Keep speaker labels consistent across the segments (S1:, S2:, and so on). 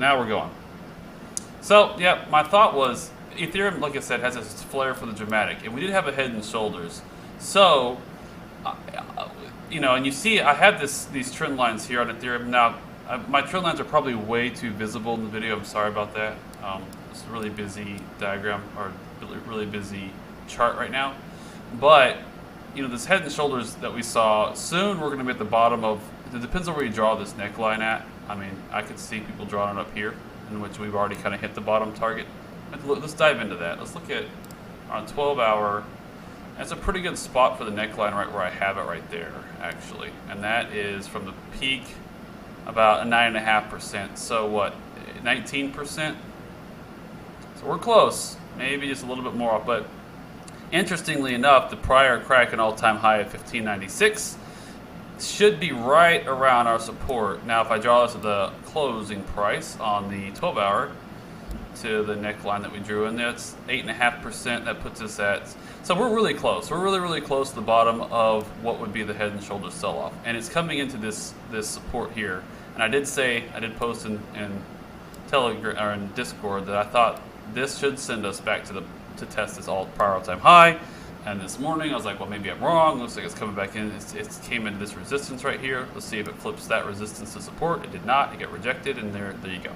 S1: now we're going. So, yeah, my thought was Ethereum, like I said, has this flair for the dramatic, and we did have a head and shoulders. So, you know, and you see, I have these trend lines here on Ethereum. Now, my trend lines are probably way too visible in the video. I'm sorry about that. It's a really busy diagram or really busy chart right now. But, you know, this head and shoulders that we saw, soon we're going to be at the bottom of, it depends on where you draw this neckline at. I mean, I could see people drawing it up here, in which we've already kind of hit the bottom target. Let's dive into that. Let's look at on 12-hour. That's a pretty good spot for the neckline right where I have it right there, actually. And that is from the peak about a 9.5%. So what, 19%? So we're close. Maybe just a little bit more. But interestingly enough, the prior crack an all-time high of 1596 should be right around our support. Now, if I draw this at the closing price on the 12-hour to the neckline that we drew in there, it's 8.5%. That puts us at, so we're really close. We're really close to the bottom of what would be the head and shoulders sell-off, and it's coming into this support here. And I did post in Telegram or in Discord that I thought this should send us back to test this prior all-time high. And this morning I was like, well, maybe I'm wrong. Looks like it's coming back in. It came into this resistance right here. Let's see if it flips that resistance to support. It did not. It got rejected, and there you go.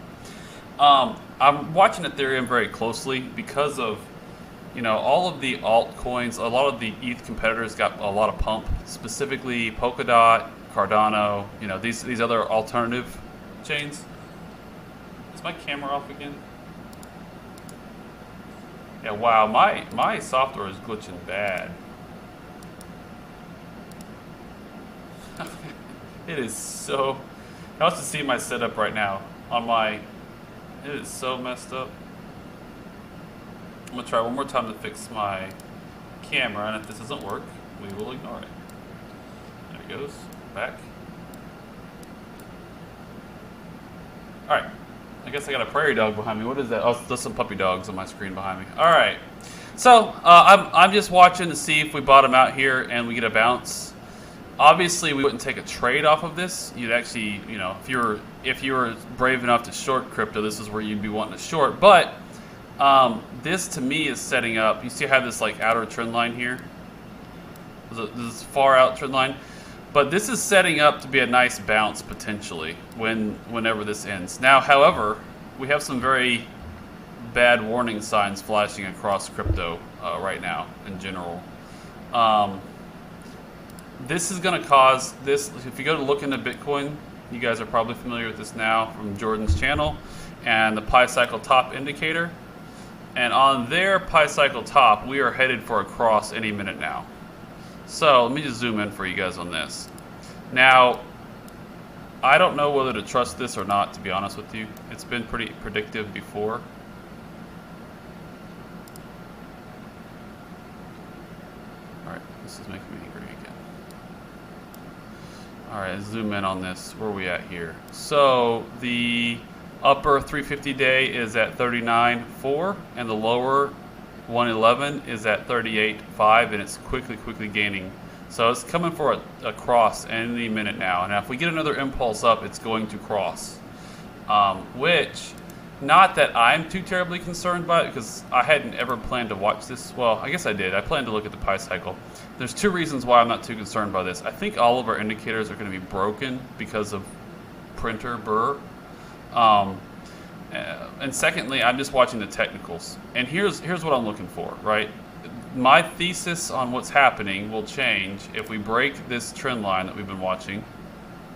S1: I'm watching Ethereum very closely because of, you know, all of the altcoins. A lot of the ETH competitors got a lot of pump, specifically Polkadot, Cardano, you know, these other alternative chains. Is my camera off again? Yeah, wow, my software is glitching bad. It is so, I want to see my setup right now on my, it is so messed up. I'm gonna try one more time to fix my camera, and if this doesn't work, we will ignore it. There it goes, back. All right, I guess I got a prairie dog behind me. What is that? Oh, there's some puppy dogs on my screen behind me. All right, so I'm just watching to see if we bottom out here and we get a bounce. Obviously, we wouldn't take a trade off of this. You'd actually, you know, if you were brave enough to short crypto, this is where you'd be wanting to short. But this to me is setting up. You see, I have this like outer trend line here. This far out trend line, but this is setting up to be a nice bounce potentially whenever this ends. Now, however, we have some very bad warning signs flashing across crypto right now in general. This is going to cause this. If you go to look into Bitcoin, you guys are probably familiar with this now from Jordan's channel and the Pi Cycle top indicator. And on their Pi Cycle top, we are headed for a cross any minute now. So let me just zoom in for you guys on this. Now, I don't know whether to trust this or not, to be honest with you. It's been pretty predictive before. All right, this is making me angry again. All right, zoom in on this. Where are we at here? So the upper 350 day is at 39.4, and the lower 111 is at 38.5, and it's quickly gaining. So it's coming for a cross any minute now. And if we get another impulse up, it's going to cross. Which, not that I'm too terribly concerned by it, because I hadn't ever planned to watch this. Well, I guess I did. I planned to look at the Pi Cycle. There's two reasons why I'm not too concerned by this. I think all of our indicators are going to be broken because of printer burr. And secondly, I'm just watching the technicals. And here's what I'm looking for, right? My thesis on what's happening will change if we break this trend line that we've been watching.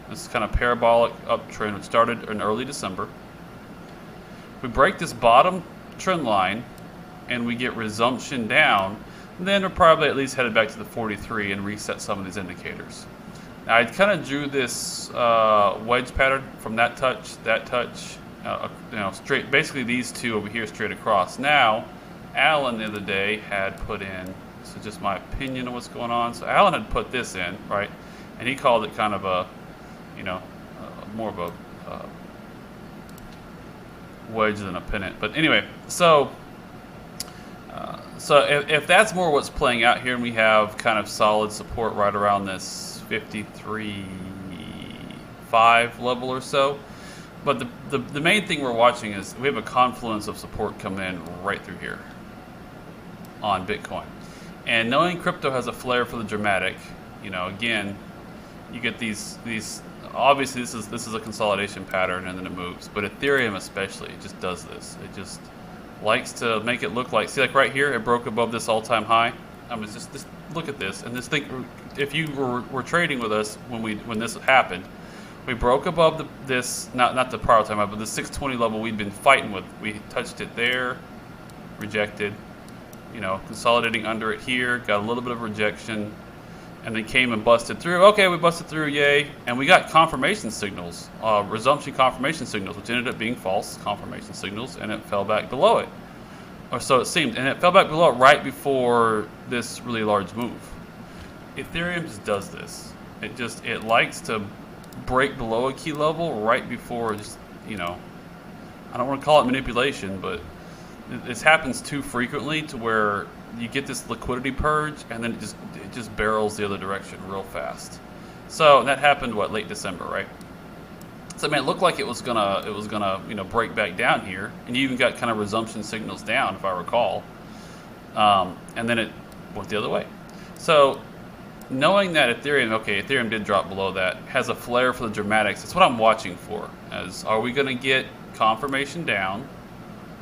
S1: This kind of parabolic uptrend, which started in early December. If we break this bottom trend line and we get resumption down, then we're probably at least headed back to the 43 and reset some of these indicators. Now, I kind of drew this wedge pattern from that touch, you know, straight, basically these two over here straight across. Now, Alan the other day had put in, so just my opinion of what's going on. So Alan had put this in, right? And he called it kind of a, you know, more of a wedge than a pennant. But anyway, so if that's more what's playing out here, and we have kind of solid support right around this 53.5 level or so. But the main thing we're watching is we have a confluence of support coming in right through here on Bitcoin. And knowing crypto has a flair for the dramatic, you know, again, you get these obviously this is a consolidation pattern and then it moves. But Ethereum especially, it just does this. It just likes to make it look like, see, like right here, it broke above this all-time high. I mean, just look at this, and this thing. If you were trading with us when this happened, we broke above this not the prior time, but the 620 level we'd been fighting with. We touched it there, rejected, you know, consolidating under it here, got a little bit of rejection, and then came and busted through. Okay, we busted through, yay, and we got confirmation signals, resumption confirmation signals, which ended up being false confirmation signals, and it fell back below it, or so it seemed, and it fell back below it right before this really large move. Ethereum just does this. It likes to break below a key level right before, just, you know, I don't want to call it manipulation, but this happens too frequently to where you get this liquidity purge and then it just barrels the other direction real fast. So that happened late December, right? So I mean, it looked like it was gonna you know, break back down here, and you even got kind of resumption signals down, if I recall, and then it went the other way. So knowing that Ethereum did drop below that, has a flair for the dramatics. That's what I'm watching for. As are we going to get confirmation down,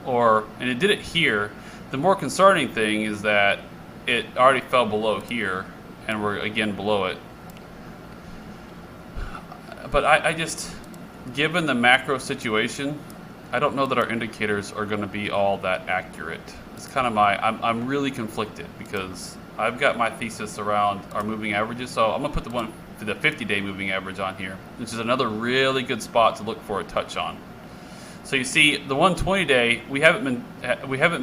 S1: and it did it here. The more concerning thing is that it already fell below here, and we're again below it. But I just, given the macro situation, I don't know that our indicators are going to be all that accurate. It's kind of I'm really conflicted because I've got my thesis around our moving averages, so I'm gonna put the 50-day moving average on here, which is another really good spot to look for a touch on. So you see the 120-day, we haven't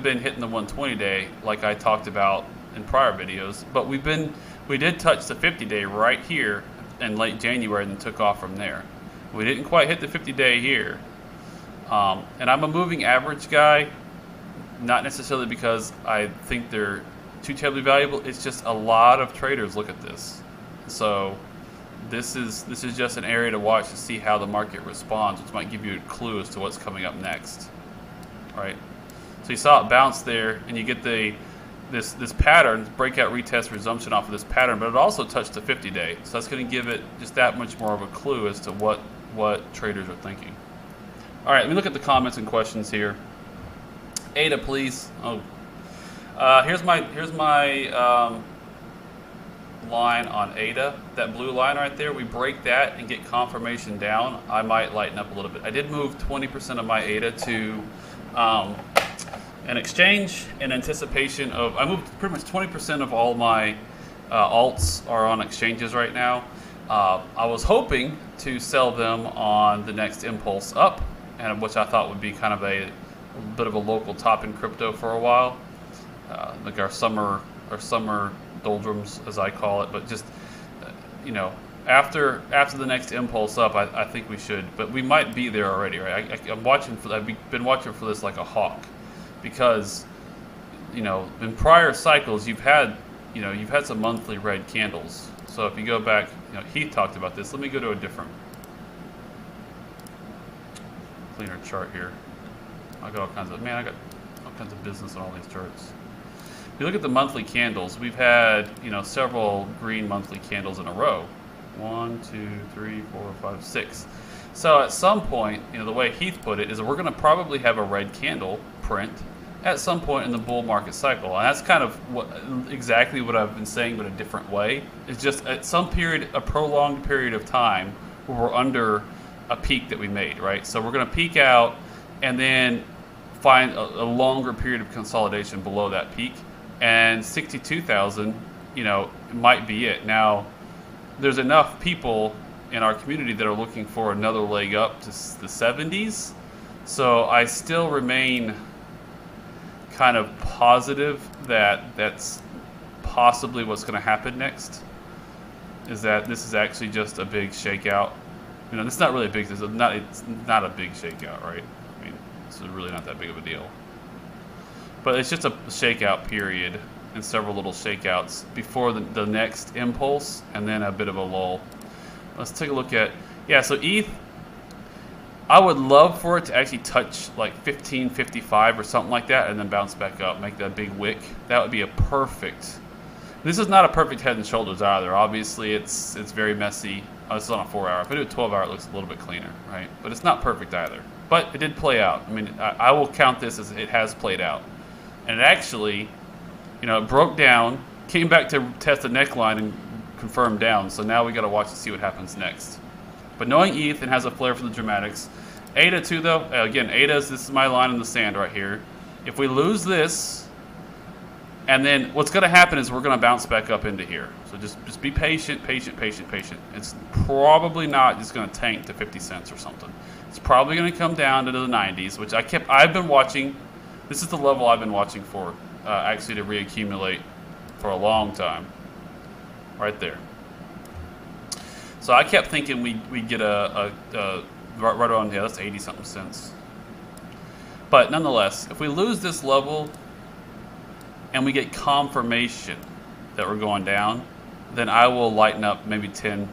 S1: been hitting the 120-day like I talked about in prior videos, but we did touch the 50-day right here in late January and took off from there. We didn't quite hit the 50-day here, and I'm a moving average guy, not necessarily because I think they're too terribly valuable. It's just a lot of traders look at this. So this is just an area to watch to see how the market responds, which might give you a clue as to what's coming up next. All right. So you saw it bounce there, and you get this pattern, breakout, retest, resumption off of this pattern, but it also touched the 50-day. So that's going to give it just that much more of a clue as to what traders are thinking. All right, let me look at the comments and questions here. Ada, please. Oh. Here's my line on ADA, that blue line right there. We break that and get confirmation down, I might lighten up a little bit. I did move 20% of my ADA to an exchange in anticipation of, I moved pretty much 20% of all my alts are on exchanges right now. I was hoping to sell them on the next impulse up, and which I thought would be kind of a bit of a local top in crypto for a while. Like our summer doldrums, as I call it, but just you know, after the next impulse up, I think we should, but we might be there already, right? I've been watching for this like a hawk, because you know, in prior cycles you've had some monthly red candles. So if you go back, you know, Heath talked about this. Let me go to a different, cleaner chart here. I got all kinds of business on all these charts. If you look at the monthly candles, we've had, you know, several green monthly candles in a row. 1, 2, 3, 4, 5, 6. So at some point, you know, the way Heath put it is that we're going to probably have a red candle print at some point in the bull market cycle. And that's kind of exactly what I've been saying, but a different way. It's just at some period, a prolonged period of time where we're under a peak that we made, right? So we're going to peak out and then find a longer period of consolidation below that peak. And 62,000, you know, might be it. Now, there's enough people in our community that are looking for another leg up to the 70s. So I still remain kind of positive that that's possibly what's going to happen next. Is that this is actually just a big shakeout. You know, it's not really a big. It's not a big shakeout, right? I mean, it's really not that big of a deal. But it's just a shakeout period and several little shakeouts before the next impulse, and then a bit of a lull. Let's take a look at, yeah, so ETH, I would love for it to actually touch like 1555 or something like that and then bounce back up, make that big wick. That would be a perfect. This is not a perfect head and shoulders either. Obviously, it's very messy. Oh, this is on a 4 hour. If I do a 12 hour, it looks a little bit cleaner, right? But it's not perfect either. But it did play out. I mean, I will count this as it has played out. And it actually, you know, it broke down, came back to test the neckline and confirmed down. So now we got to watch to see what happens next. But knowing ETH and has a flair for the dramatics. ADA too, though. Again, ADA's, this is my line in the sand right here. If we lose this, and then what's going to happen is we're going to bounce back up into here. So just be patient, patient, patient, patient. It's probably not just going to tank to 50 cents or something. It's probably going to come down to the 90s, which I've been watching. This is the level I've been watching for, actually to reaccumulate for a long time. Right there. So I kept thinking we'd get a right around, yeah, that's 80 something cents. But nonetheless, if we lose this level and we get confirmation that we're going down, then I will lighten up maybe 10,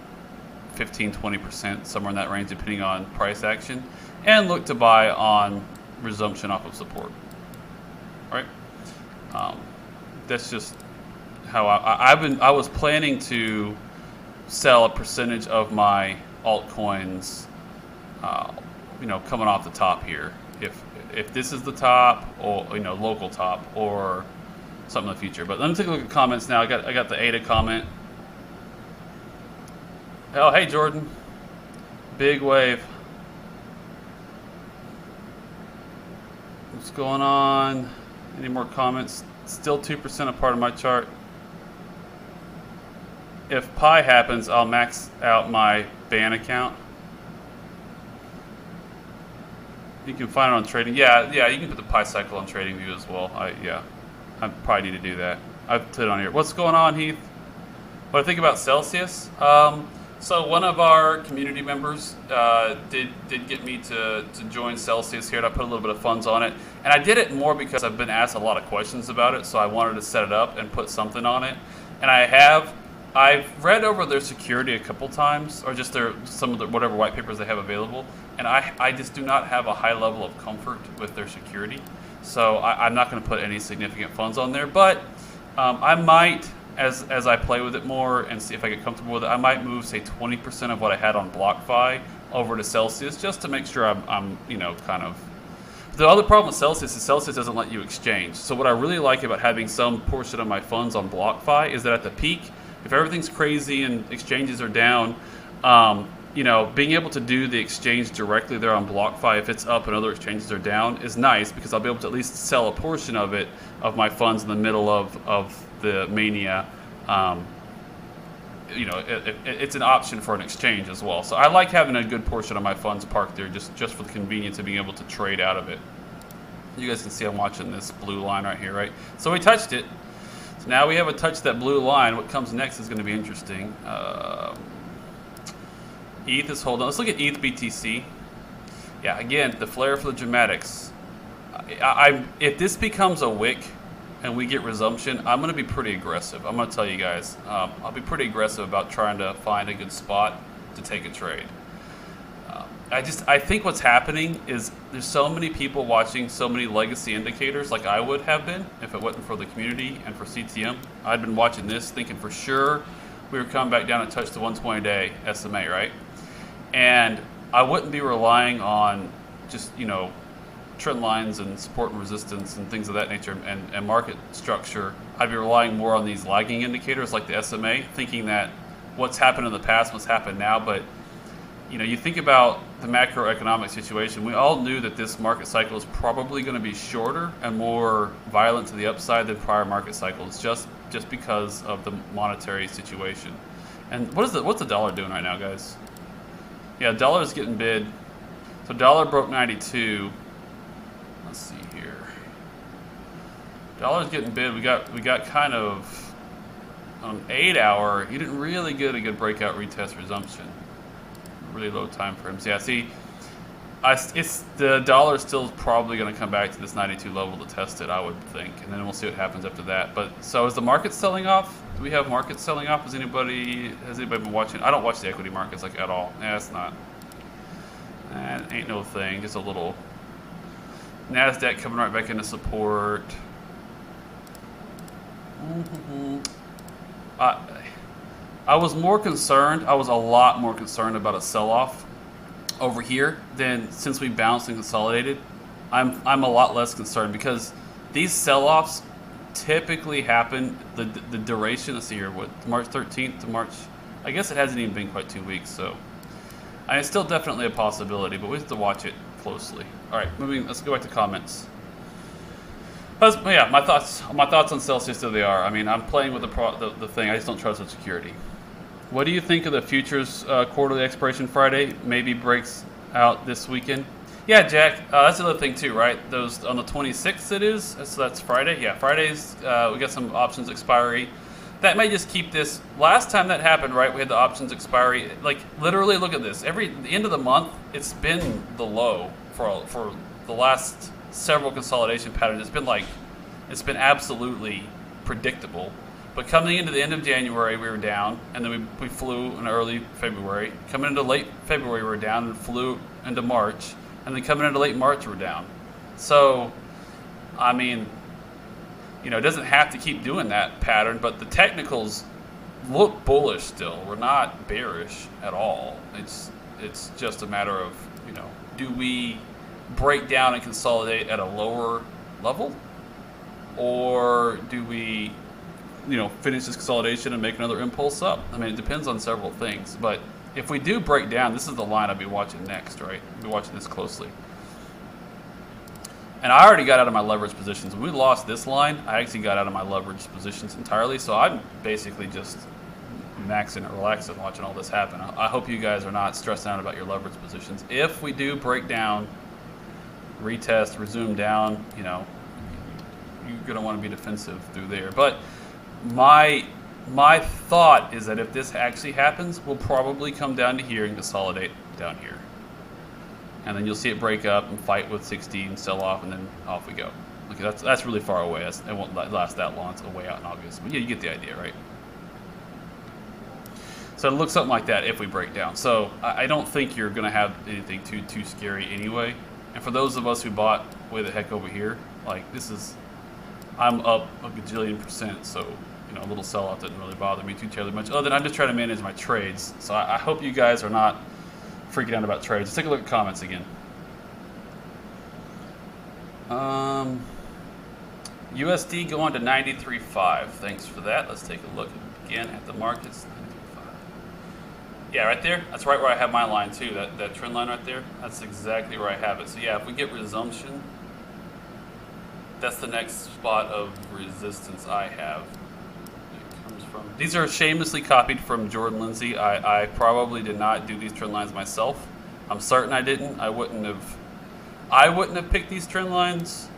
S1: 15, 20%, somewhere in that range, depending on price action, and look to buy on resumption off of support. Right? That's just how I was planning to sell a percentage of my altcoins, you know, coming off the top here. If this is the top, or you know, local top, or something in the future. But let me take a look at comments now. I got the ADA comment. Oh, hey Jordan, big wave. What's going on? Any more comments? Still 2% a part of my chart. If Pi happens, I'll max out my ban account. You can find it on trading. Yeah, you can put the Pi cycle on TradingView as well. I probably need to do that. I've put it on here. What's going on, Heath? What I think about Celsius? So one of our community members did get me to join Celsius here, and I put a little bit of funds on it. And I did it more because I've been asked a lot of questions about it, so I wanted to set it up and put something on it. And I've read over their security a couple times, or just some of the whatever white papers they have available, and I just do not have a high level of comfort with their security. So I'm not going to put any significant funds on there, but I might, as I play with it more and see if I get comfortable with it, I might move, say, 20% of what I had on BlockFi over to Celsius, just to make sure I'm you know, kind of. The other problem with Celsius is Celsius doesn't let you exchange. So what I really like about having some portion of my funds on BlockFi is that at the peak, if everything's crazy and exchanges are down, you know, being able to do the exchange directly there on BlockFi, if it's up and other exchanges are down, is nice, because I'll be able to at least sell a portion of it, of my funds in the middle of the mania. You know, it's an option for an exchange as well. So I like having a good portion of my funds parked there, just for the convenience of being able to trade out of it. You guys can see I'm watching this blue line right here, right? So we touched it. So now we haven't touched that blue line. What comes next is going to be interesting. ETH is holding. Let's look at ETH BTC. Yeah, again, the flair for the dramatics. If this becomes a wick and we get resumption, I'm going to be pretty aggressive. I'm going to tell you guys. I'll be pretty aggressive about trying to find a good spot to take a trade. I think what's happening is there's so many people watching so many legacy indicators, like I would have been if it wasn't for the community and for CTM. I'd been watching this thinking for sure we were coming back down and touch the 120-day SMA, right? And I wouldn't be relying on just, you know, trend lines and support and resistance and things of that nature and market structure. I'd be relying more on these lagging indicators like the SMA, thinking that what's happened in the past must happen now. But you know, you think about the macroeconomic situation, we all knew that this market cycle is probably going to be shorter and more violent to the upside than prior market cycles, just because of the monetary situation. And what's the dollar doing right now, guys? Yeah, dollar's getting bid. So dollar broke 92. Let's see here. Dollar's getting bid. We got kind of on an 8 hour. You didn't really get a good breakout retest resumption. Really low time frames. Yeah, see, the dollar is still probably going to come back to this 92 level to test it, I would think, and then we'll see what happens after that. But so is the market selling off? Do we have markets selling off? Has anybody been watching? I don't watch the equity markets like at all. Yeah, it's not. Ain't no thing, just a little. NASDAQ coming right back into support. I was more concerned. I was a lot more concerned about a sell-off over here than since we bounced and consolidated. I'm a lot less concerned because these sell-offs typically happen. The duration. Let's see here. What, March 13th to March? I guess it hasn't even been quite 2 weeks. So, it's still definitely a possibility, but we have to watch it closely. All right, moving. Let's go back to comments. Yeah, my thoughts on Celsius, there they are. I mean, I'm playing with the thing. I just don't trust the security. What do you think of the futures quarterly expiration Friday? Maybe breaks out this weekend. Yeah, Jack. That's the other thing too, right? Those on the 26th it is. So that's Friday. Yeah, Fridays. We got some options expiry. That may just keep this. Last time that happened, right? We had the options expiry. Like literally, look at this. The end of the month, it's been the low for the last several consolidation patterns. It's been absolutely predictable. But coming into the end of January, we were down, and then we flew in early February. Coming into late February, we were down and flew into March, and then coming into late March, we're down. So, I mean, it doesn't have to keep doing that pattern, but the technicals look bullish still. We're not bearish at all. It's just a matter of, do we break down and consolidate at a lower level, or do we finish this consolidation and make another impulse up? I mean, it depends on several things. But if we do break down, this is the line I'll be watching next, right? I'll be watching this closely. And I already got out of my leverage positions. When we lost this line, I actually got out of my leverage positions entirely. So I'm basically just maxing and relaxing watching all this happen. I hope you guys are not stressed out about your leverage positions. If we do break down, retest, resume down, you're going to want to be defensive through there. But my thought is that if this actually happens, we'll probably come down to here and consolidate down here. And then you'll see it break up and fight with 16, sell off, and then off we go. Okay, that's really far away. It won't last that long. It's way out in August. But yeah, you get the idea, right? So it looks something like that if we break down. So I don't think you're going to have anything too scary anyway. And for those of us who bought way the heck over here, like this is, I'm up a gajillion %, so a little sell-off doesn't really bother me too terribly much. Other than I'm just trying to manage my trades. So I hope you guys are not freaking out about trades. Let's take a look at comments again. USD going to 93.5. Thanks for that. Let's take a look again at the markets. 93.5. Yeah, right there. That's right where I have my line too. That trend line right there. That's exactly where I have it. So yeah, if we get resumption, that's the next spot of resistance I have. It comes from. These are shamelessly copied from Jordan Lindsey. I probably did not do these trend lines myself. I'm certain I didn't. I wouldn't have picked these trend lines.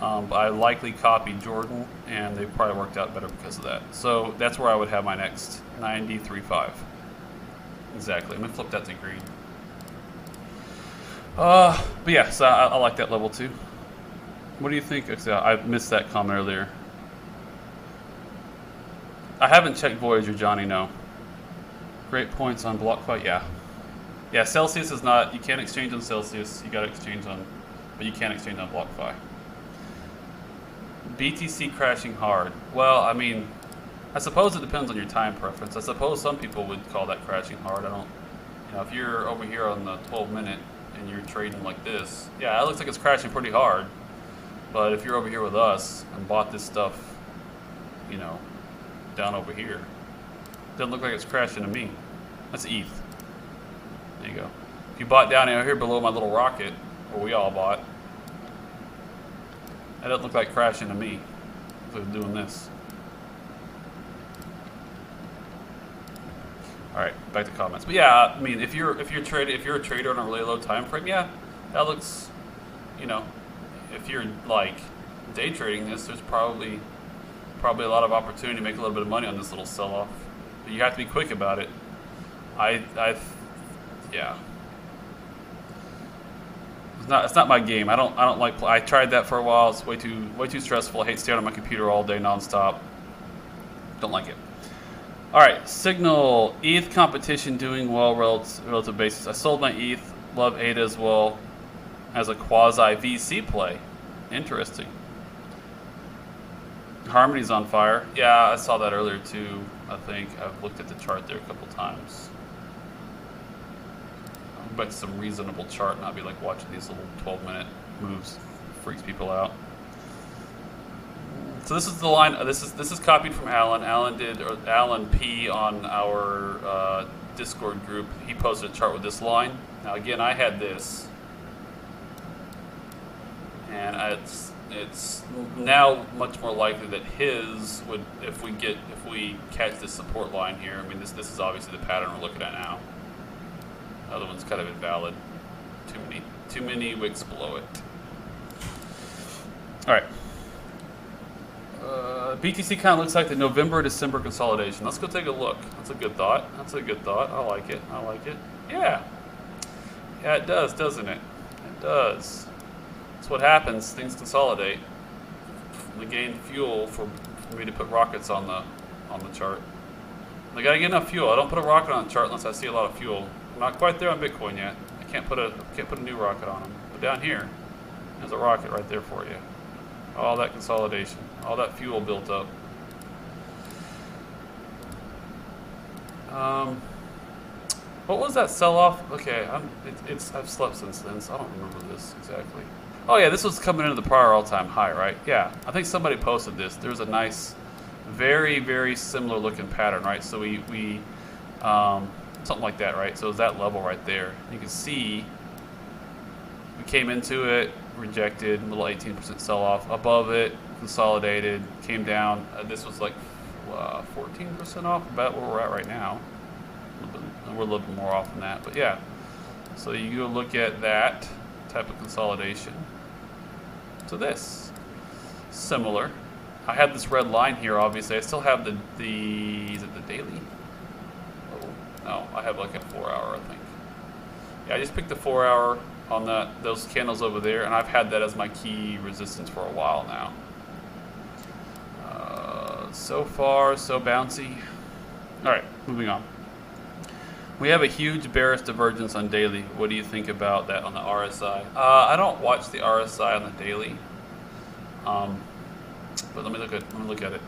S1: But I likely copied Jordan, and they probably worked out better because of that. So that's where I would have my next 93.5. Exactly. I'm gonna flip that to green. But yeah, so I like that level too. What do you think? I missed that comment earlier. I haven't checked Voyager, Johnny, no. Great points on BlockFi, yeah. Yeah, Celsius is not, you can't exchange on Celsius, you gotta exchange on, but you can't exchange on BlockFi. BTC crashing hard. Well, I mean, I suppose it depends on your time preference. I suppose some people would call that crashing hard. I don't, if you're over here on the 12-minute and you're trading like this, yeah, it looks like it's crashing pretty hard. But if you're over here with us and bought this stuff, down over here, it doesn't look like it's crashing to me. That's ETH. There you go. If you bought down here below my little rocket, where we all bought, that doesn't look like crashing to me. So it's doing this. All right, back to comments. But yeah, I mean, if you're a trader on a really low time frame, yeah, that looks, if you're like day trading this, there's probably a lot of opportunity to make a little bit of money on this little sell-off. But you have to be quick about it. Yeah. It's not my game. I don't like. I tried that for a while. It's way too stressful. I hate staring at my computer all day nonstop. Don't like it. All right, Signal ETH competition doing well relative basis. I sold my ETH Love ADA as well as a quasi VC play. Interesting. Harmony's on fire. Yeah, I saw that earlier too. I think I've looked at the chart there a couple times. I'll go back to some reasonable chart, not be like watching these little 12-minute moves. Freaks people out. So this is the line. This is copied from Alan. Alan P on our Discord group. He posted a chart with this line. Now again, I had this, and it's now much more likely that his would, if we catch this support line here. I mean, this is obviously the pattern we're looking at now. The other one's kind of invalid. Too many wicks below it. All right. BTC kind of looks like the November-December consolidation. Let's go take a look. That's a good thought. That's a good thought. I like it. I like it. Yeah. Yeah, it does, doesn't it? It does. That's what happens. Things consolidate. They gain fuel for me to put rockets on the chart. They gotta get enough fuel. I don't put a rocket on the chart unless I see a lot of fuel. I'm not quite there on Bitcoin yet. I can't put a new rocket on them. But down here, there's a rocket right there for you. All that consolidation, all that fuel built up. What was that sell-off? Okay, I've slept since then, so I don't remember this exactly. Oh yeah, this was coming into the prior all-time high, right? Yeah, I think somebody posted this. There's a nice, very, very similar looking pattern, right? So we something like that, right? So it's that level right there. You can see we came into it, rejected, a little 18% sell-off. Above it, consolidated, came down. This was like 14% off, about where we're at right now. We're a little bit more off than that, but yeah. So you go look at that type of consolidation to this. Similar. I have this red line here, obviously. I still have the is it the daily? Oh, no, I have like a 4-hour, I think. Yeah, I just picked the 4-hour on those candles over there, and I've had that as my key resistance for a while now. So far, so bouncy. All right, moving on. We have a huge bearish divergence on daily. What do you think about that on the RSI? I don't watch the RSI on the daily, but let me look at it.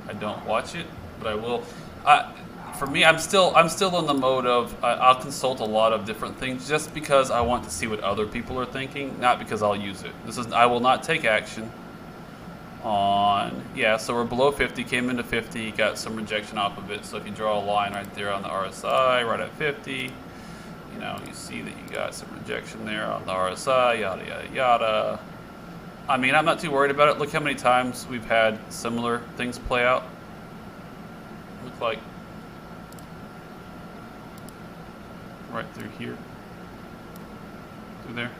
S1: I don't watch it, but I will. For me, I'm still in the mode of I'll consult a lot of different things just because I want to see what other people are thinking, not because I'll use it. I will not take action on, yeah, so we're below 50, came into 50, got some rejection off of it. So if you draw a line right there on the RSI, right at 50, you know, you see that you got some rejection there on the RSI, yada, yada, yada. I mean, I'm not too worried about it. Look how many times we've had similar things play out. Look like right through here, through there.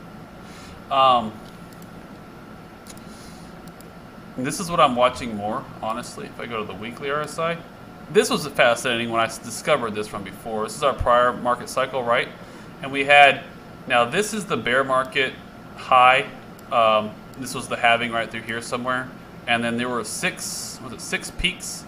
S1: And this is what I'm watching more, honestly. If I go to the weekly RSI, this was fascinating when I discovered this from before. This is our prior market cycle, right? And we had, now this is the bear market high. This was the halving right through here somewhere. And then there were six peaks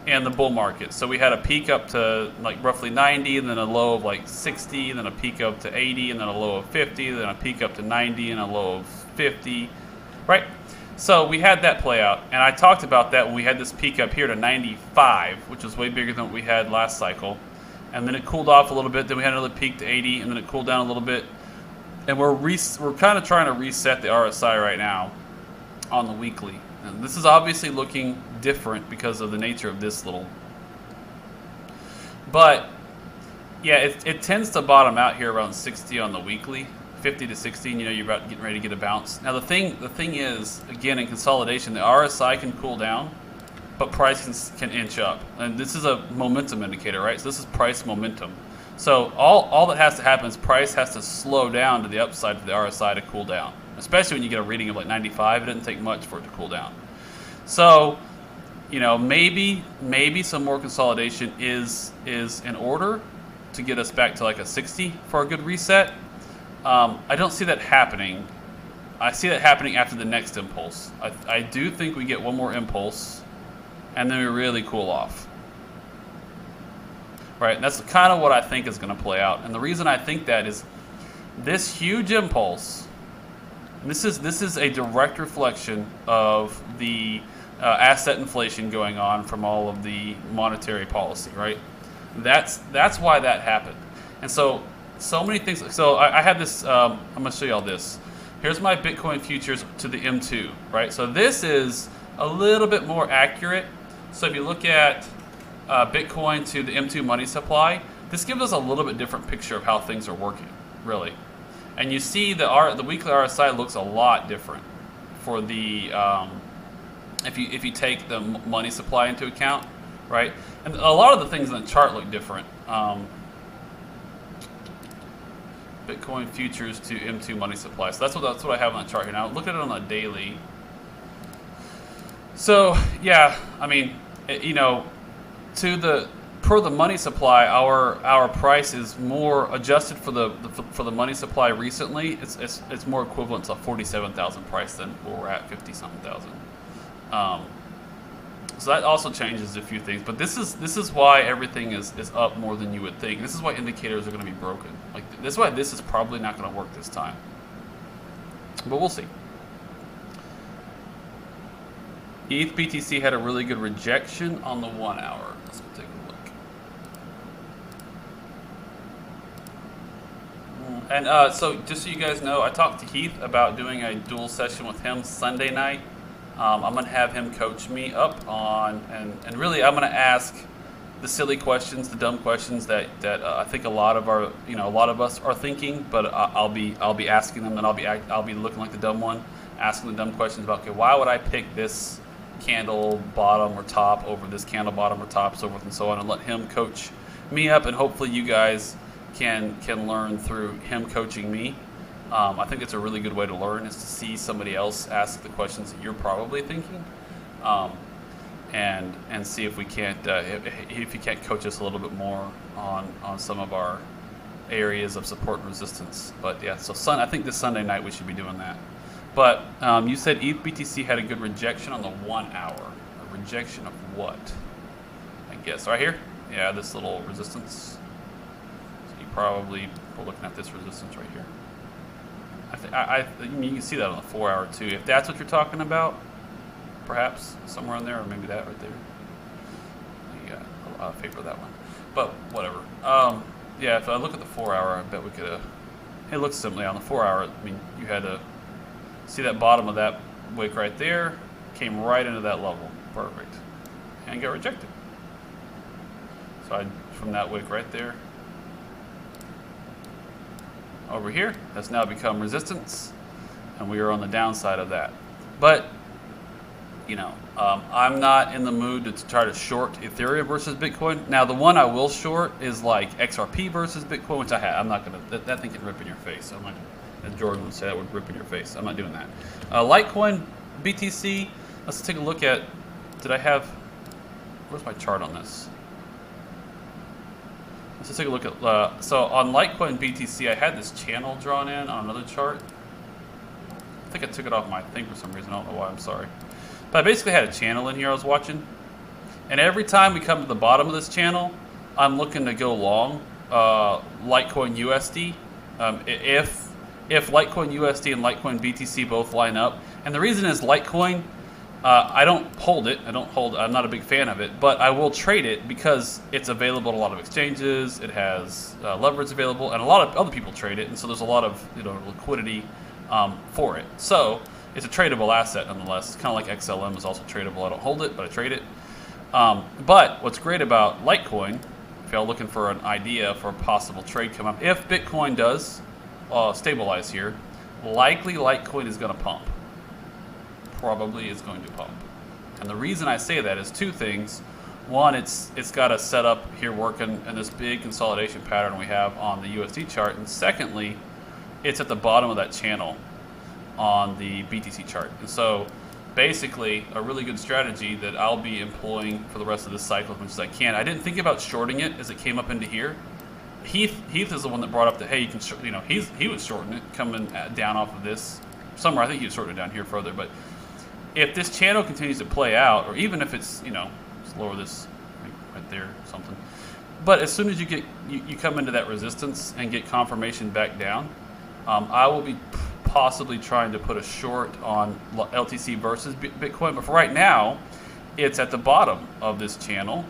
S1: in the bull market. So we had a peak up to like roughly 90, and then a low of like 60, and then a peak up to 80, and then a low of 50, then a peak up to 90, and a low of 50, right? So we had that play out, and I talked about that when we had this peak up here to 95, which was way bigger than what we had last cycle. And then it cooled off a little bit, then we had another peak to 80, and then it cooled down a little bit. And we're kind of trying to reset the RSI right now on the weekly. And this is obviously looking different because of the nature of this little. But yeah, it tends to bottom out here around 60 on the weekly. 50 to 60, you know, you're about getting ready to get a bounce. Now the thing is, again, in consolidation, the RSI can cool down, but price can inch up. And this is a momentum indicator, right? So this is price momentum. So all that has to happen is price has to slow down to the upside for the RSI to cool down. Especially when you get a reading of like 95, it doesn't take much for it to cool down. So, you know, maybe some more consolidation is in order to get us back to like a 60 for a good reset. I don't see that happening. I see that happening after the next impulse. I do think we get one more impulse, and then we really cool off. right? And that's kind of what I think is going to play out. And the reason I think that is this huge impulse. This is a direct reflection of the asset inflation going on from all of the monetary policy, right? That's why that happened. And so many things. So I had this. I'm going to show you all this. Here's my Bitcoin futures to the M2, right? So this is a little bit more accurate. So if you look at Bitcoin to the M2 money supply, this gives us a little bit different picture of how things are working, really. And you see the weekly RSI looks a lot different for the if you take the money supply into account, right? And a lot of the things in the chart look different. Bitcoin futures to M2 money supply. So that's what I have on the chart here. Now look at it on a daily. So yeah, I mean, you know, per the money supply, our price is more adjusted for the money supply recently. It's more equivalent to a 47,000 price than where we're at 50-something thousand. So that also changes a few things. But this is why everything is up more than you would think. This is why indicators are going to be broken. Like this is why this is probably not going to work this time. But we'll see. ETH BTC had a really good rejection on the 1 hour. Let's take a look. And so just so you guys know, I talked to Heath about doing a dual session with him Sunday night. I'm going to have him coach me up on, and really I'm going to ask the silly questions, the dumb questions that I think a lot of us are thinking, but I'll be asking them, and I'll be looking like the dumb one, asking the dumb questions about, okay, why would I pick this candle bottom or top over this candle bottom or top, so forth and so on, and let him coach me up, and hopefully you guys can learn through him coaching me. I think it's a really good way to learn, is to see somebody else ask the questions that you're probably thinking, and see if we can't if you can't coach us a little bit more on some of our areas of support and resistance. But yeah, so I think this Sunday night we should be doing that. But you said ETH BTC had a good rejection on the 1 hour. A rejection of what? I guess right here. Yeah, this little resistance. So you probably were looking at this resistance right here. I mean, you can see that on the 4 hour too. If that's what you're talking about, perhaps somewhere in there, or maybe that right there. Yeah, I'll favor that one. But whatever. Yeah, if I look at the 4 hour, I bet we could. It looks similar on the 4 hour. I mean, you had to see that bottom of that wick right there, came right into that level, perfect, and got rejected. So from that wick right there over here, that's now become resistance, and we are on the downside of that. But you know, I'm not in the mood to try to short Ethereum versus Bitcoin. Now the one I will short is like XRP versus Bitcoin, which I have. I'm not gonna, that thing can rip in your face. I'm not, as Jordan would say, that would rip in your face. I'm not doing that. Litecoin BTC, let's take a look at, did I have, where's my chart on this? Let's just take a look at, so on Litecoin BTC, I had this channel drawn in on another chart. I think I took it off my thing for some reason. I don't know why, I'm sorry. But I basically had a channel in here I was watching. And every time we come to the bottom of this channel, I'm looking to go long Litecoin USD. If Litecoin USD and Litecoin BTC both line up. And the reason is Litecoin, I don't hold it. I'm not a big fan of it, but I will trade it because it's available at a lot of exchanges. It has leverage available, and a lot of other people trade it, and so there's a lot of liquidity for it. So it's a tradable asset nonetheless. It's kind of like XLM is also tradable. I don't hold it, but I trade it. But what's great about Litecoin, if y'all looking for an idea for a possible trade come up, if Bitcoin does stabilize here, likely Litecoin is going to pump. Probably is going to pump. And the reason I say that is two things. One, it's got a setup here working in this big consolidation pattern we have on the USD chart. And secondly, it's at the bottom of that channel on the BTC chart. And so basically a really good strategy that I'll be employing for the rest of this cycle as much as I can. I didn't think about shorting it as it came up into here. Heath is the one that brought up that, hey, you can he was shorting it coming down off of this somewhere. I think he was shorting it down here further, but if this channel continues to play out, or even if it's, let's lower this right there or something. But as soon as you come into that resistance and get confirmation back down, I will be possibly trying to put a short on LTC versus Bitcoin. But for right now, it's at the bottom of this channel,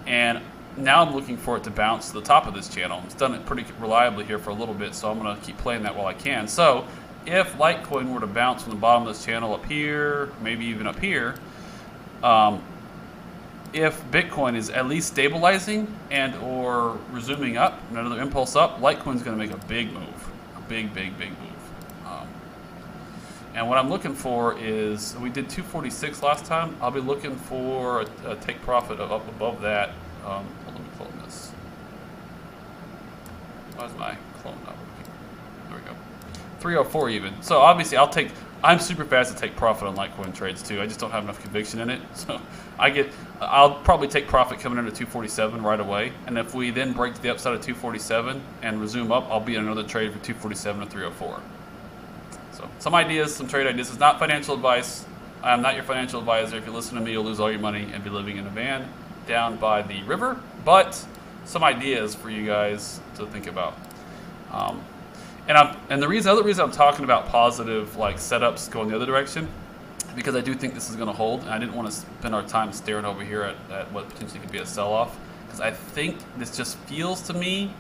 S1: and now I'm looking for it to bounce to the top of this channel. It's done it pretty reliably here for a little bit, so I'm going to keep playing that while I can. So if Litecoin were to bounce from the bottom of this channel up here, maybe even up here, if Bitcoin is at least stabilizing and or resuming up, another impulse up, Litecoin's going to make a big move, a big move. And what I'm looking for is, we did 246 last time. I'll be looking for a take profit of up above that. Hold on, let me clone this. Why is my clone not working? There we go. 304 even. So obviously I'm super fast to take profit on Litecoin trades too. I just don't have enough conviction in it. So I'll probably take profit coming into 247 right away. And if we then break to the upside of 247 and resume up, I'll be in another trade for 247 to 304. So some ideas, some trade ideas. It's not financial advice. I'm not your financial advisor. If you listen to me, you'll lose all your money and be living in a van down by the river. But some ideas for you guys to think about. And the other reason I'm talking about positive like setups going the other direction, because I do think this is going to hold, and I didn't want to spend our time staring over here at what potentially could be a sell-off, because I think this just feels to me,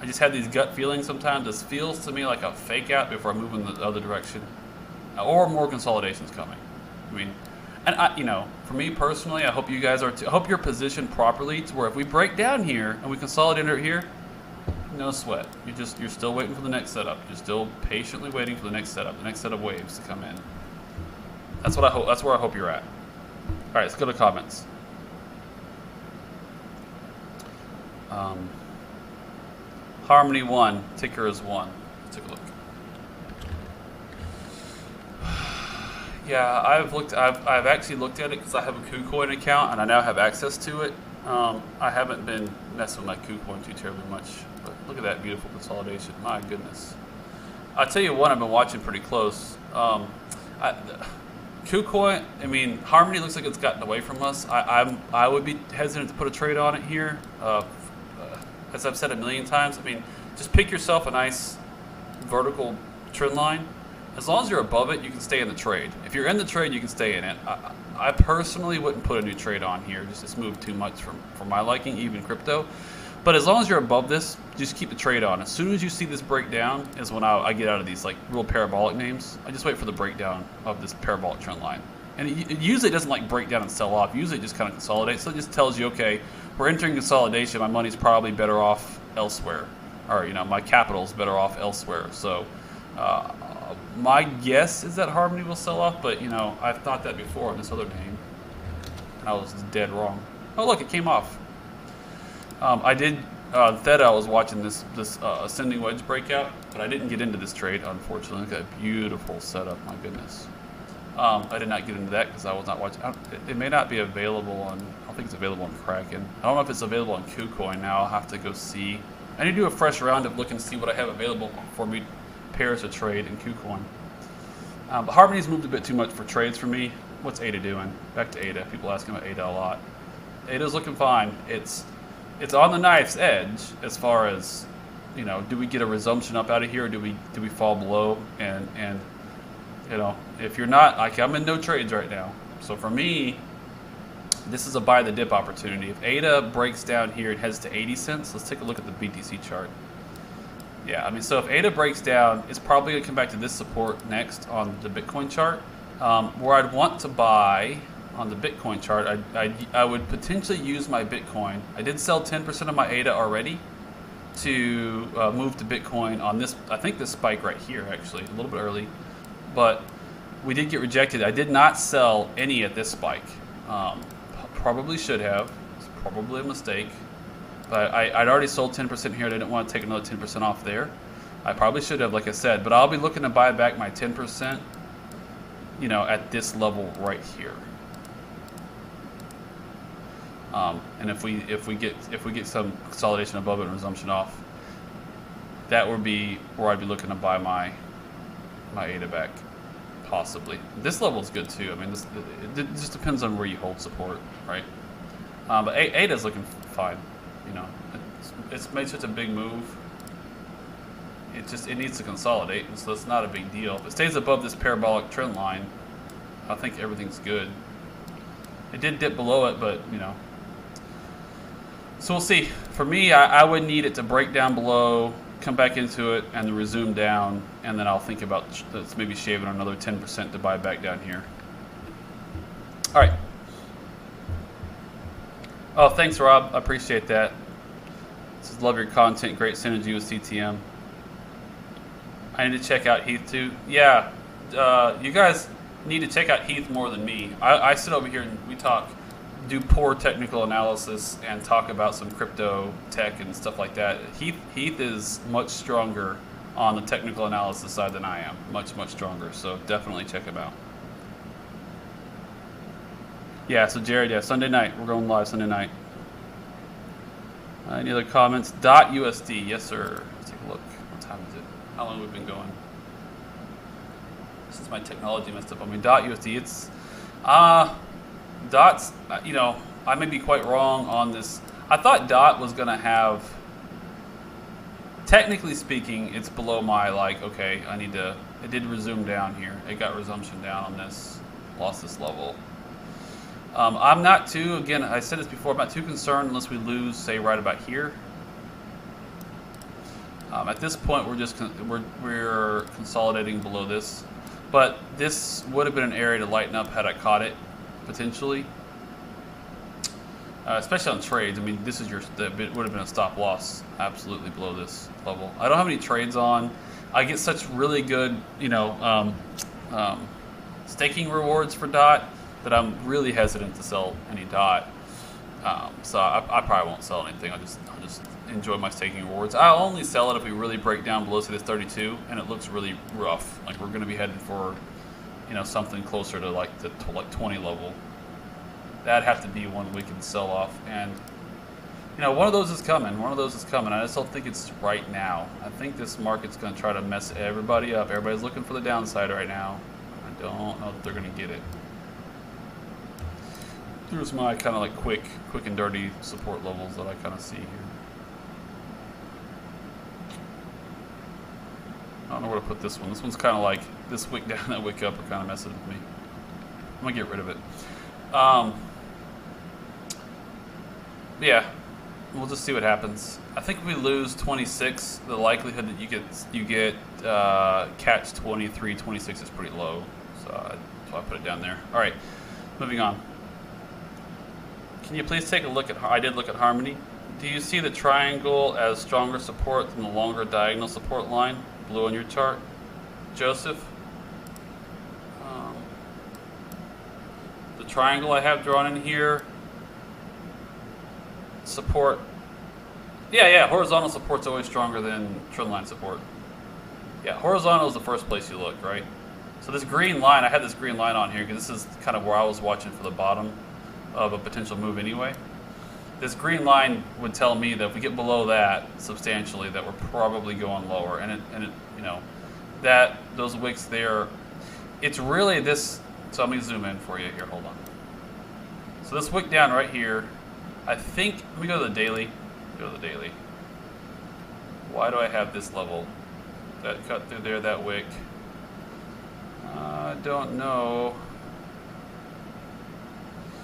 S1: I just have these gut feelings sometimes, this feels to me like a fake out before I move in the other direction, or more consolidations coming. I mean, and for me personally, I hope you guys are too. I hope you're positioned properly to where if we break down here and we consolidate it here, no sweat. You're still waiting for the next setup. You're still patiently waiting for the next setup, the next set of waves to come in. That's what I hope. That's where I hope you're at. All right, let's go to comments. Harmony 1, ticker is 1. Let's take a look. Yeah, I've actually looked at it because I have a KuCoin account and I now have access to it. I haven't been messing with my KuCoin too terribly much, but look at that beautiful consolidation. My goodness. I'll tell you what, I've been watching pretty close. KuCoin, I mean, Harmony looks like it's gotten away from us. I would be hesitant to put a trade on it here. As I've said a million times, I mean, just pick yourself a nice vertical trend line. As long as you're above it, you can stay in the trade. If you're in the trade, you can stay in it. I personally wouldn't put a new trade on here. It's moved too much for my liking, even crypto. But as long as you're above this, just keep the trade on. As soon as you see this breakdown is when I get out of these like real parabolic names. I just wait for the breakdown of this parabolic trend line. And it usually doesn't like break down and sell off. Usually it just kind of consolidates. So it just tells you, okay, we're entering consolidation. My money's probably better off elsewhere. Or, my capital's better off elsewhere. So my guess is that Harmony will sell off. But, I've thought that before on this other name. I was dead wrong. Oh, look, it came off. I did, Theta, I was watching this ascending wedge breakout, but I didn't get into this trade, unfortunately. Look at that beautiful setup, my goodness. I did not get into that because I was not watching. It may not be available on, I don't think it's available on Kraken. I don't know if it's available on KuCoin now. I'll have to go see. I need to do a fresh round of looking to see what I have available for me pairs to trade in KuCoin. But Harmony's moved a bit too much for trades for me. What's ADA doing? Back to ADA. People asking about ADA a lot. ADA's looking fine. It's on the knife's edge as far as, do we get a resumption up out of here or do we fall below? And if you're not, I'm in no trades right now. So for me, this is a buy the dip opportunity. If ADA breaks down here and heads to 80 cents, let's take a look at the BTC chart. Yeah, I mean, so if ADA breaks down, it's probably going to come back to this support next on the Bitcoin chart. Where I'd want to buy on the Bitcoin chart, I would potentially use my Bitcoin. I did sell 10% of my ADA already to move to Bitcoin on this, I think this spike right here actually, a little bit early. But we did get rejected. I did not sell any at this spike. Probably should have. It's probably a mistake. But I'd already sold 10% here. I didn't want to take another 10% off there. I probably should have, like I said. But I'll be looking to buy back my 10%, at this level right here. And if we get some consolidation above it and resumption off, that would be where I'd be looking to buy my ADA back, possibly. This level is good too. I mean, it just depends on where you hold support, right? But ADA is looking fine. you know, it's made such a big move. It needs to consolidate, and so it's not a big deal. If it stays above this parabolic trend line, I think everything's good. It did dip below it, but you know. So we'll see. For me, I would need it to break down below, come back into it, and then resume down, and then I'll think about maybe shaving another 10% to buy back down here. All right. Oh, thanks, Rob. I appreciate that. Love your content. Great synergy with CTM. I need to check out Heath too. Yeah, you guys need to check out Heath more than me. I sit over here and we talk, do poor technical analysis and talk about some crypto tech and stuff like that. Heath is much stronger on the technical analysis side than I am. Much stronger. So definitely check him out. Yeah. So Jared, yeah, Sunday night we're going live Sunday night. Any other comments? .USD, yes sir. Let's take a look. What time is it? How long have we been going? Since my technology messed up on me. .USD, it's Dot's, you know, I may be quite wrong on this. I thought Dot was gonna have, technically speaking, it's below my, like, okay, I need to, it did resume down here. It got resumption down on this, lost this level. I'm not too, again, I said this before, I'm not too concerned unless we lose, say, right about here. At this point, we're consolidating below this, but this would have been an area to lighten up had I caught it, potentially. Especially on trades. I mean, this is it would have been a stop loss absolutely below this level. I don't have any trades on. I get such really good, you know, staking rewards for DOT that I'm really hesitant to sell any DOT. So I probably won't sell anything. I'll just enjoy my staking rewards. I'll only sell it if we really break down below, say, this 32, and it looks really rough. Like we're going to be heading for, you know, something closer to like the 20 level. That'd have to be one we can sell off, and you know, one of those is coming. One of those is coming. I just don't think it's right now. I think this market's going to try to mess everybody up. Everybody's looking for the downside right now. I don't know that they're going to get it. Here's my kind of like quick and dirty support levels that I kind of see here. I don't know where to put this one. This one's kind of like this wick down, that wick up are kind of messing with me. I'm gonna get rid of it. Yeah, we'll just see what happens. I think if we lose 26, the likelihood that you get catch 23, 26 is pretty low. So I put it down there. All right, moving on. Can you please take a look at? I did look at Harmony. Do you see the triangle as stronger support than the longer diagonal support line? Blue on your chart, Joseph. The triangle I have drawn in here, support. Yeah, horizontal support's always stronger than trend line support. Yeah, horizontal is the first place you look, right? So this green line, I had this green line on here because this is kind of where I was watching for the bottom of a potential move anyway. This green line would tell me that if we get below that substantially, that we're probably going lower, and it you know, that those wicks there, it's really this. So let me zoom in for you here. Hold on. So this wick down right here, I think. Let me go to the daily. Go to the daily. Why do I have this level? That cut through there. That wick. I don't know.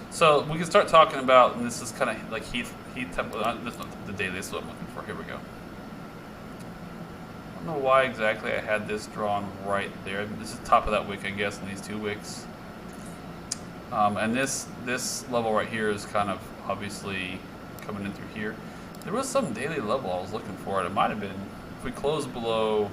S1: So we can start talking about, and this is kind of like Heath type. This is not the daily. This is what I'm looking for. Here we go. I don't know why exactly I had this drawn right there. This is top of that wick, I guess, and these two wicks. And this level right here is kind of obviously coming in through here. There was some daily level I was looking for. It might have been if we close below.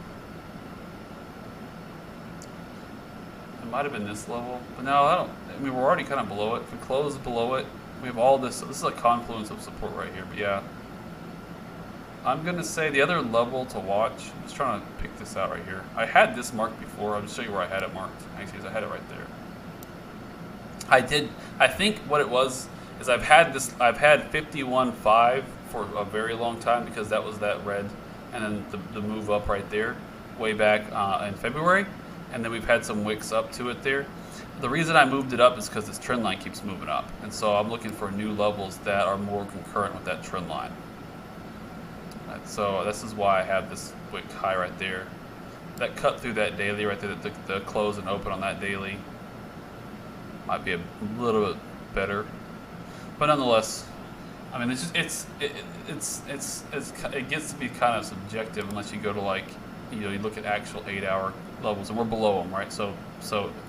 S1: It might have been this level, but no, I don't. I mean, we're already kind of below it. If we close below it, we have all this. This is a confluence of support right here. But yeah, I'm gonna say the other level to watch. I'm just trying to pick this out right here. I had this marked before. I'll just show you where I had it marked. Actually, I had it right there. I think what it was is I've had 51.5 for a very long time because that was that red, and then the move up right there, way back in February. And then we've had some wicks up to it there. The reason I moved it up is because this trend line keeps moving up. And so I'm looking for new levels that are more concurrent with that trend line. So this is why I have this wick high right there. That cut through that daily right there, the close and open on that daily might be a little bit better, but nonetheless, I mean, it gets to be kind of subjective unless you go to, like, you look at actual 8-hour levels, and we're below them, right? So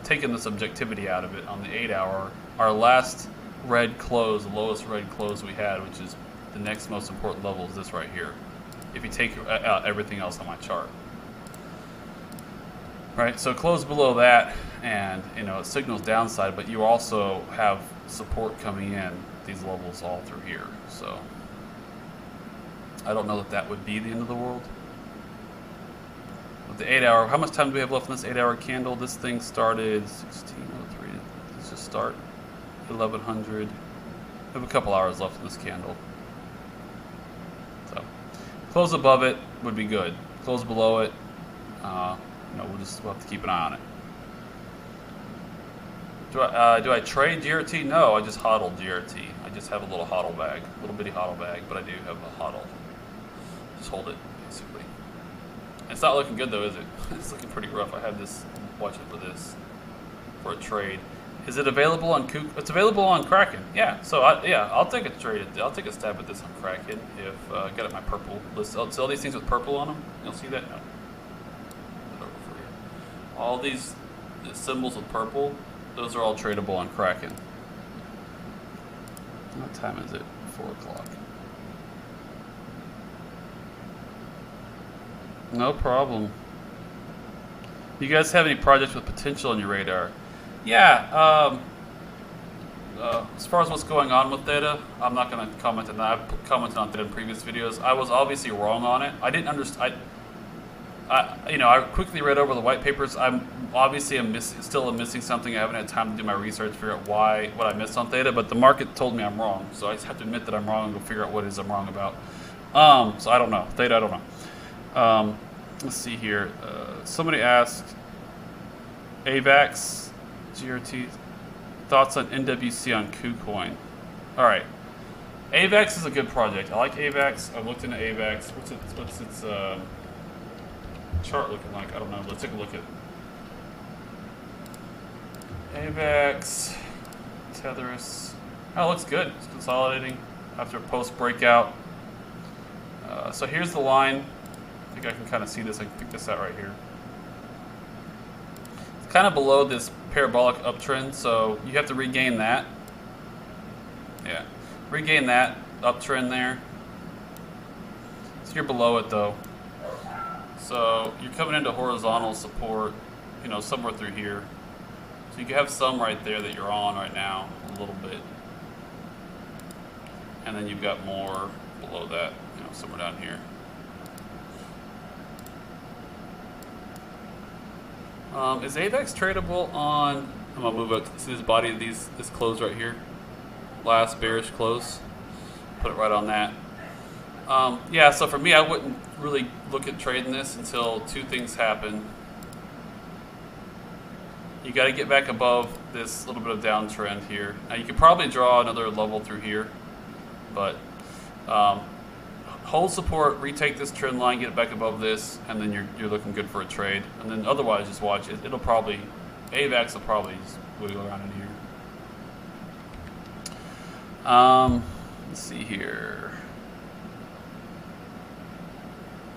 S1: taking the subjectivity out of it, on the 8-hour, our last red close, the lowest red close we had, which is the next most important level, is this right here. If you take out everything else on my chart, right? So close below that, and it signals downside, but you also have support coming in these levels all through here. So I don't know that that would be the end of the world. With the 8-hour, how much time do we have left in this 8-hour candle? This thing started 16:03. Let's just start 1100. We have a couple hours left in this candle. So close above it would be good. Close below it, we'll have to keep an eye on it. Do I trade GRT? No, I just hodl GRT. I just have a little hodl bag, a little bitty hodl bag, but I do have a hodl. Just hold it, basically. It's not looking good though, is it? It's looking pretty rough. I have this, watch it for this, for a trade. Is it available on Kook? It's available on Kraken. Yeah, so I'll take a trade. I'll take a stab at this on Kraken if I got it my purple list. I'll sell these things with purple on them. You'll see that. No. All these symbols with purple, those are all tradable on Kraken. What time is it? 4 o'clock. No problem. You guys have any projects with potential on your radar? Yeah. As far as what's going on with Theta, I'm not going to comment on that. I've commented on Theta in previous videos. I was obviously wrong on it. I didn't understand. I quickly read over the white papers. I'm obviously still missing something. I haven't had time to do my research, figure out what I missed on Theta, but the market told me I'm wrong. So I just have to admit that I'm wrong and go figure out what it is I'm wrong about. So I don't know. Theta, I don't know. Let's see here. Somebody asked, AVAX, GRT, thoughts on NWC on KuCoin. All right. AVAX is a good project. I like AVAX. I've looked into AVAX. What's its chart looking like? I don't know. Let's take a look at AVAX, Tetherus. Oh, it looks good. It's consolidating after a post breakout. So here's the line. I think I can kind of see this. I can pick this out right here. It's kind of below this parabolic uptrend, so you have to regain that. Yeah, regain that uptrend there. So you're below it though. So you're coming into horizontal support, somewhere through here. So you can have some right there that you're on right now, a little bit. And then you've got more below that, somewhere down here. Is AVAX tradable on, I'm gonna move up to see this body of this close right here. Last bearish close. Put it right on that. Yeah, so for me, I wouldn't really look at trading this until two things happen. You got to get back above this little bit of downtrend here. Now you could probably draw another level through here, but hold support, retake this trend line, get it back above this, and then you're looking good for a trade. And then otherwise, just watch it. It'll probably, AVAX will probably just wiggle around in here. Let's see here.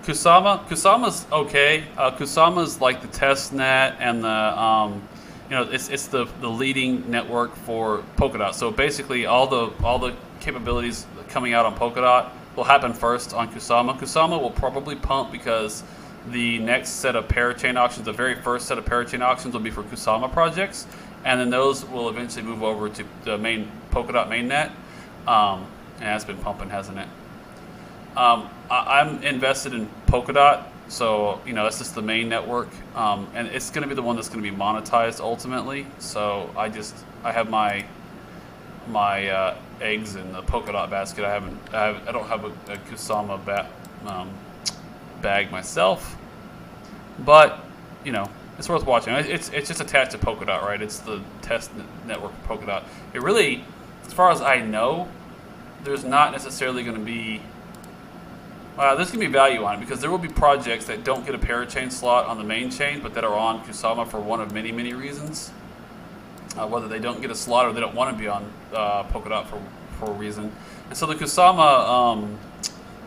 S1: Kusama's okay. Kusama's like the test net and the it's the leading network for Polkadot. So basically all the capabilities coming out on Polkadot will happen first on Kusama. Kusama will probably pump because the next set of parachain auctions, the very first set of parachain auctions, will be for Kusama projects, and then those will eventually move over to the main Polkadot mainnet. And it's been pumping, hasn't it? I'm invested in Polkadot, so that's just the main network, and it's going to be the one that's going to be monetized ultimately. So I have my eggs in the Polkadot basket. I don't have a Kusama bag myself, but it's worth watching. It's just attached to Polkadot, right? It's the test network of Polkadot. It really, as far as I know, there's not necessarily going to be There's going to be value on it because there will be projects that don't get a parachain slot on the main chain, but that are on Kusama for one of many, many reasons. Whether they don't get a slot or they don't want to be on Polkadot for a reason. And so the Kusama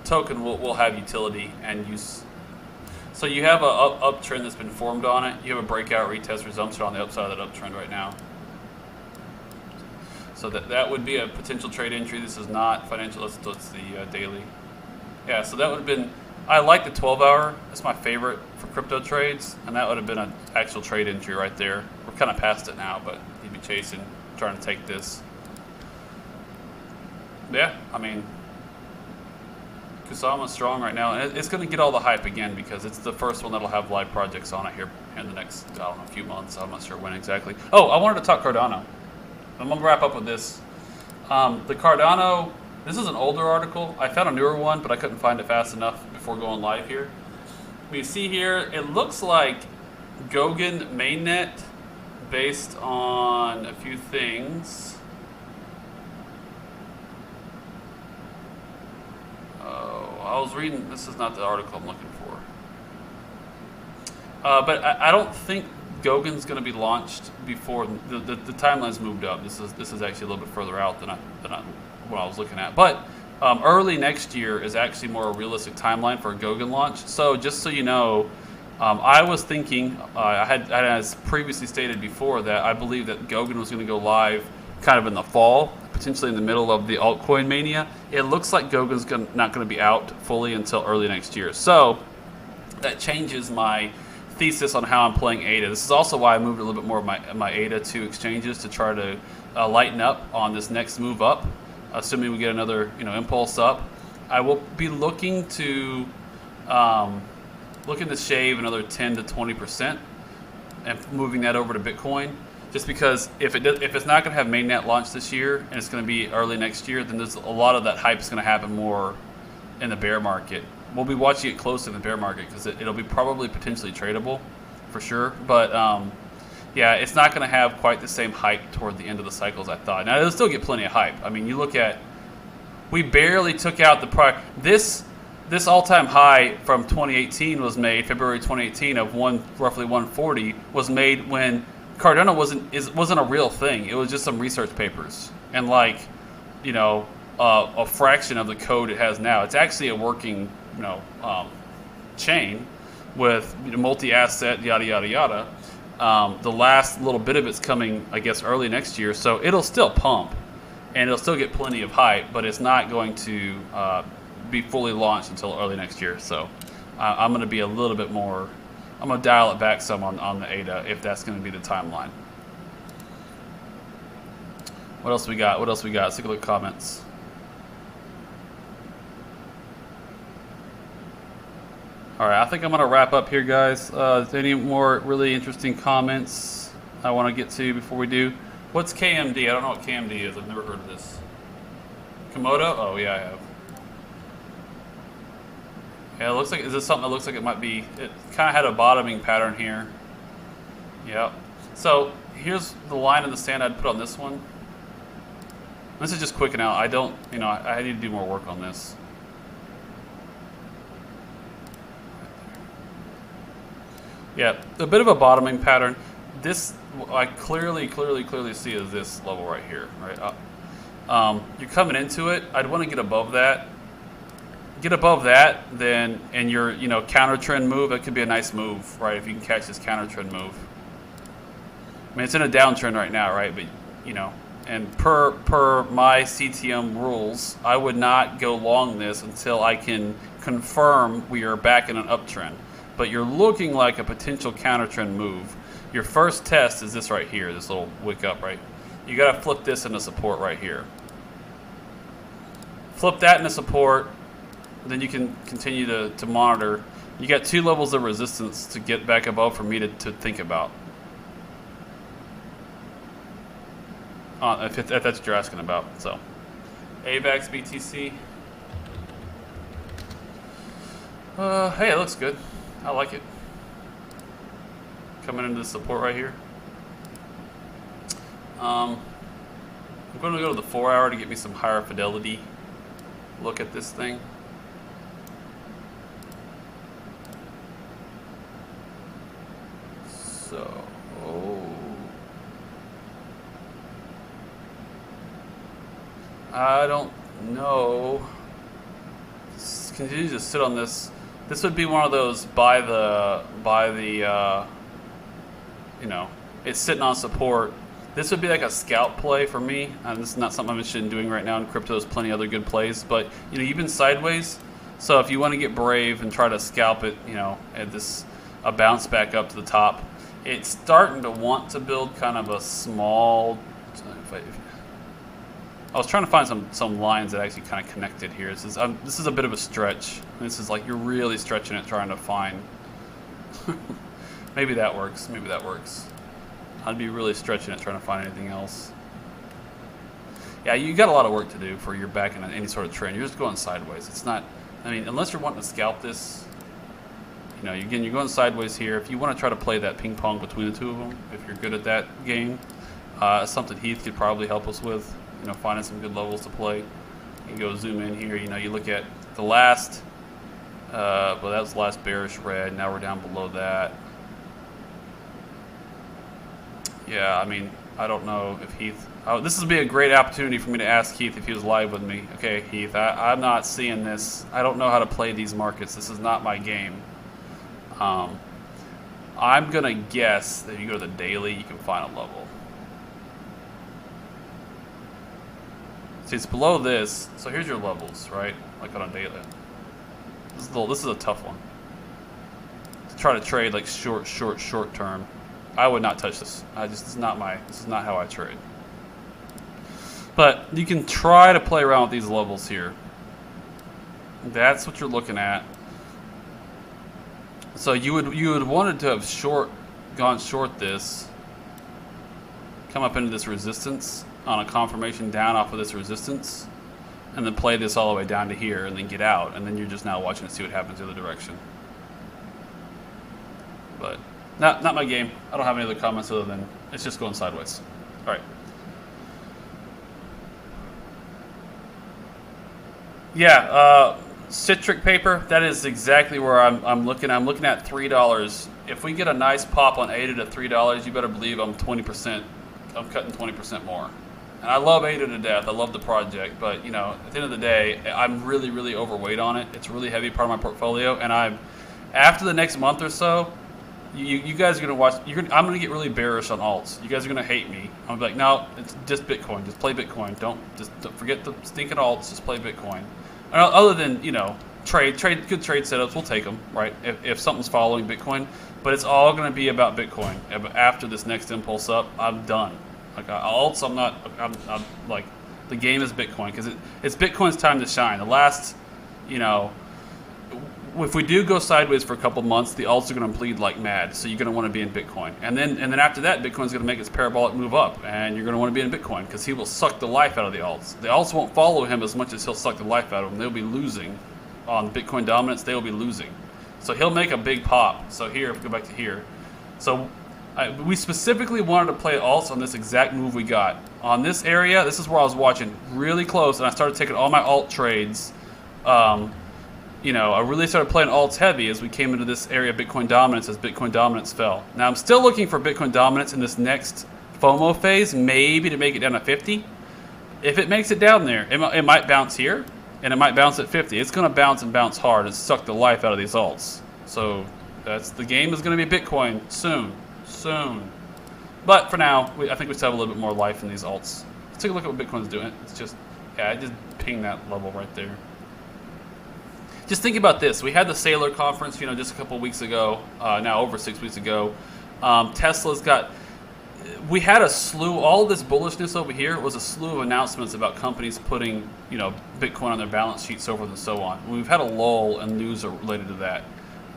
S1: token will have utility and use. So you have a uptrend that's been formed on it. You have a breakout retest resumption on the upside of that uptrend right now. So that would be a potential trade entry. This is not financial. Let's the daily. Yeah, so that would have been. I like the 12-hour. That's my favorite for crypto trades, and that would have been an actual trade entry right there. We're kind of past it now, but you'd be chasing, trying to take this. Yeah, I mean, Kusama's strong right now, and it's going to get all the hype again because it's the first one that'll have live projects on it here in the next, I don't know, few months. I'm not sure when exactly. Oh, I wanted to talk Cardano. I'm going to wrap up with this. The Cardano, this is an older article. I found a newer one, but I couldn't find it fast enough before going live here. We see here, it looks like Goguen mainnet based on a few things. I was reading, this is not the article I'm looking for. But I don't think Goggen's going to be launched before the timeline's moved up. This is actually a little bit further out than what I was looking at. But early next year is actually more a realistic timeline for a Goguen launch. So just so you know, I was thinking, I had as previously stated before that I believe that Goguen was going to go live kind of in the fall, potentially in the middle of the altcoin mania. It looks like Goggen's not going to be out fully until early next year. So that changes my thesis on how I'm playing ADA. This is also why I moved a little bit more of my ADA to exchanges to try to lighten up on this next move up, assuming we get another impulse up. I will be looking to shave another 10 to 20% and moving that over to Bitcoin. Just because if it's not going to have mainnet launch this year and it's going to be early next year, then there's a lot of that hype is going to happen more in the bear market. We'll be watching it closely in the bear market because it'll be probably potentially tradable for sure. But yeah, it's not going to have quite the same hype toward the end of the cycle as I thought. Now, it'll still get plenty of hype. I mean, you look at, we barely took out the price. This all-time high from 2018 was made, February 2018 of roughly 140, was made when Cardano wasn't a real thing. It was just some research papers and a fraction of the code it has now. It's actually a working chain with multi-asset yada yada yada. The last little bit of it's coming, I guess, early next year, so it'll still pump and it'll still get plenty of hype, but it's not going to be fully launched until early next year. So I'm going to be a little bit more. I'm going to dial it back some on the ADA if that's going to be the timeline. What else we got? Let's take a look at comments. All right, I think I'm going to wrap up here, guys. Any more really interesting comments I want to get to before we do? What's KMD? I don't know what KMD is. I've never heard of this. Komodo? Oh, yeah, I have. Yeah, it looks like, is this something that looks like it might be, it kind of had a bottoming pattern here. Yep. So here's the line in the sand I'd put on this one. This is just quicking out. I don't, I need to do more work on this. Yeah, a bit of a bottoming pattern. This, I clearly see as this level right here, right up. You're coming into it. I'd want to get above that. Get above that, then, and your counter trend move, that could be a nice move, right? If you can catch this counter trend move. I mean, it's in a downtrend right now, right? But and per my CTM rules, I would not go long this until I can confirm we are back in an uptrend. But you're looking like a potential counter trend move. Your first test is this right here, this little wick up, right? You got to flip this into support right here. Flip that into support. Then you can continue to monitor. You got 2 levels of resistance to get back above for me to think about. If that's what you're asking about. So, AVAX BTC. Hey, it looks good. I like it. Coming into the support right here. I'm going to go to the 4-hour to get me some higher fidelity look at this thing. I don't know. Continue to sit on this. This would be one of those by the you know, it's sitting on support. This would be like a scalp play for me. This is not something I'm interested in doing right now. In crypto, there's plenty of other good plays, but you know, you've been sideways. So if you want to get brave and try to scalp it, you know, at a bounce back up to the top, it's starting to want to build kind of a small. I was trying to find some lines that actually kind of connected here. This is a bit of a stretch. This is like you're really stretching it, trying to find. Maybe that works. Maybe that works. I'd be really stretching it, trying to find anything else. Yeah, you got a lot of work to do for you're back in any sort of trend. You're just going sideways. It's not. I mean, unless you're wanting to scalp this, you know, again, you're going sideways here. If you want to try to play that ping pong between the two of them, if you're good at that game, something Heath could probably help us with. You know, finding some good levels to play. You go zoom in here. You know, you look at the last. Well, that was the last bearish red. Now we're down below that. Yeah, I mean, I don't know if Heath. This would be a great opportunity for me to ask Heath if he was live with me. Okay, Heath, I'm not seeing this. I don't know how to play these markets. This is not my game. I'm gonna guess that if you go to the daily, you can find a level. See, it's below this. So here's your levels, right? Like on a daily. This is a tough one. To try to trade like short term. I would not touch this. This is not how I trade. But you can try to play around with these levels here. That's what you're looking at. So you would wanted to have gone short this, come up into this resistance on a confirmation down off of this resistance, and then play this all the way down to here and then get out, and then you're just now watching to see what happens the other direction. But not my game. I don't have any other comments other than it's just going sideways. All right. Yeah, citric paper. That is exactly where I'm looking. I'm looking at $3. If we get a nice pop on ADA to $3, you better believe I'm 20%. I'm cutting 20% more. And I love ADA to death. I love the project, but you know, at the end of the day, I'm really overweight on it. It's a really heavy part of my portfolio, and after the next month or so. You guys are gonna watch. I'm gonna get really bearish on alts. You guys are gonna hate me. I'm gonna be like, no, it's just Bitcoin. Just play Bitcoin. Don't forget the stinking alts. Just play Bitcoin. Other than you know, good trade setups. We'll take them, right? If something's following Bitcoin, but it's all gonna be about Bitcoin. After this next impulse up, I'm done. Like alts, I'm not. I'm like the game is Bitcoin because it's Bitcoin's time to shine. The last, you know. If we do go sideways for a couple months, the alts are going to bleed like mad. So you're going to want to be in Bitcoin, and then after that, Bitcoin's going to make its parabolic move up, and you're going to want to be in Bitcoin because he will suck the life out of the alts. The alts won't follow him as much as he'll suck the life out of them. They'll be losing on Bitcoin dominance. They will be losing, so he'll make a big pop. So here, if we go back to here, so we specifically wanted to play alts on this exact move we got on this area. This is where I was watching really close, and I started taking all my alt trades. You know, I really started playing alts heavy as we came into this area of Bitcoin dominance as Bitcoin dominance fell. Now, I'm still looking for Bitcoin dominance in this next FOMO phase, maybe to make it down to 50. If it makes it down there, it might bounce here, and it might bounce at 50. It's going to bounce and bounce hard and suck the life out of these alts. So the game is going to be Bitcoin soon. But for now, I think we still have a little bit more life in these alts. Let's take a look at what Bitcoin's doing. It's just, yeah, I just pinged that level right there. Just think about this. We had the Sailor conference, you know, just a couple weeks ago, now over 6 weeks ago. Tesla's got, we had a slew, all of this bullishness over here was a slew of announcements about companies putting, you know, Bitcoin on their balance sheets, so forth and so on. We've had a lull in news related to that.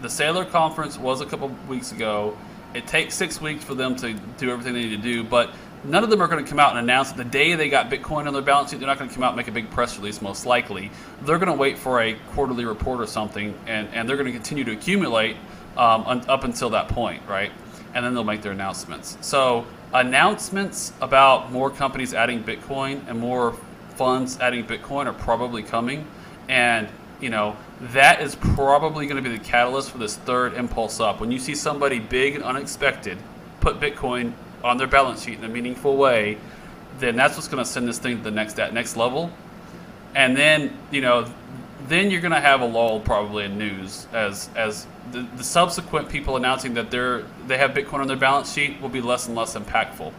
S1: The Sailor conference was a couple weeks ago. It takes 6 weeks for them to do everything they need to do, but none of them are going to come out and announce that the day they got Bitcoin on their balance sheet. They're not going to come out and make a big press release, most likely. They're going to wait for a quarterly report or something, and they're going to continue to accumulate up until that point, right? And then they'll make their announcements. So announcements about more companies adding Bitcoin and more funds adding Bitcoin are probably coming. And, you know, that is probably going to be the catalyst for this third impulse up. When you see somebody big and unexpected put Bitcoin on their balance sheet in a meaningful way, then that's what's going to send this thing to the next level. And then, you know, then you're going to have a lull probably in news as the subsequent people announcing that they have Bitcoin on their balance sheet will be less and less impactful.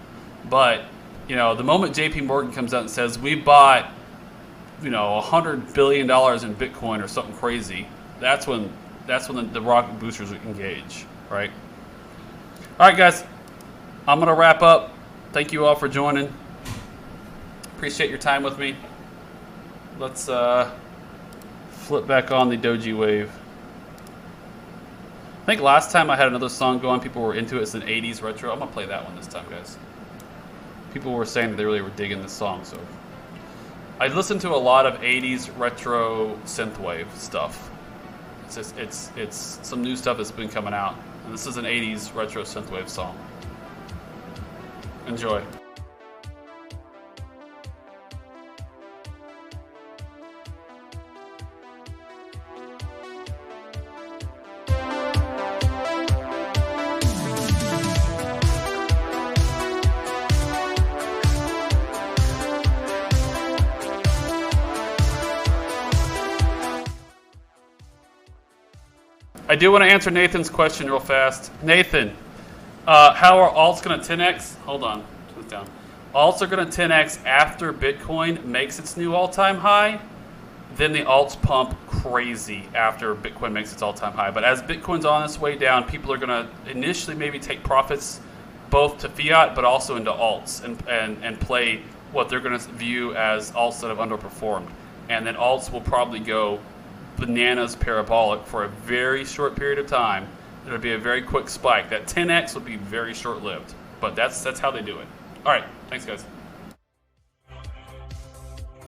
S1: But, you know, the moment JP Morgan comes out and says, we bought, you know, $100 billion in Bitcoin or something crazy, that's when the rocket boosters engage, right? All right, guys, I'm going to wrap up. Thank you all for joining. Appreciate your time with me. Let's flip back on the Doge-wave. I think last time I had another song going, people were into it. It's an 80s retro. I'm going to play that one this time, guys. People were saying that they really were digging this song, so I listened to a lot of 80s retro synthwave stuff. It's some new stuff that's been coming out, and this is an 80s retro synthwave song. Enjoy. I do want to answer Nathan's question real fast. Nathan, how are alts going to 10x? Hold on, turn this down. Alts are going to 10x after Bitcoin makes its new all-time high. Then the alts pump crazy after Bitcoin makes its all-time high. But as Bitcoin's on its way down, people are going to initially maybe take profits both to fiat but also into alts and play what they're going to view as alts that have underperformed. And then alts will probably go bananas parabolic for a very short period of time. It'll be a very quick spike. That 10x will be very short-lived, but that's how they do it. All right, thanks guys.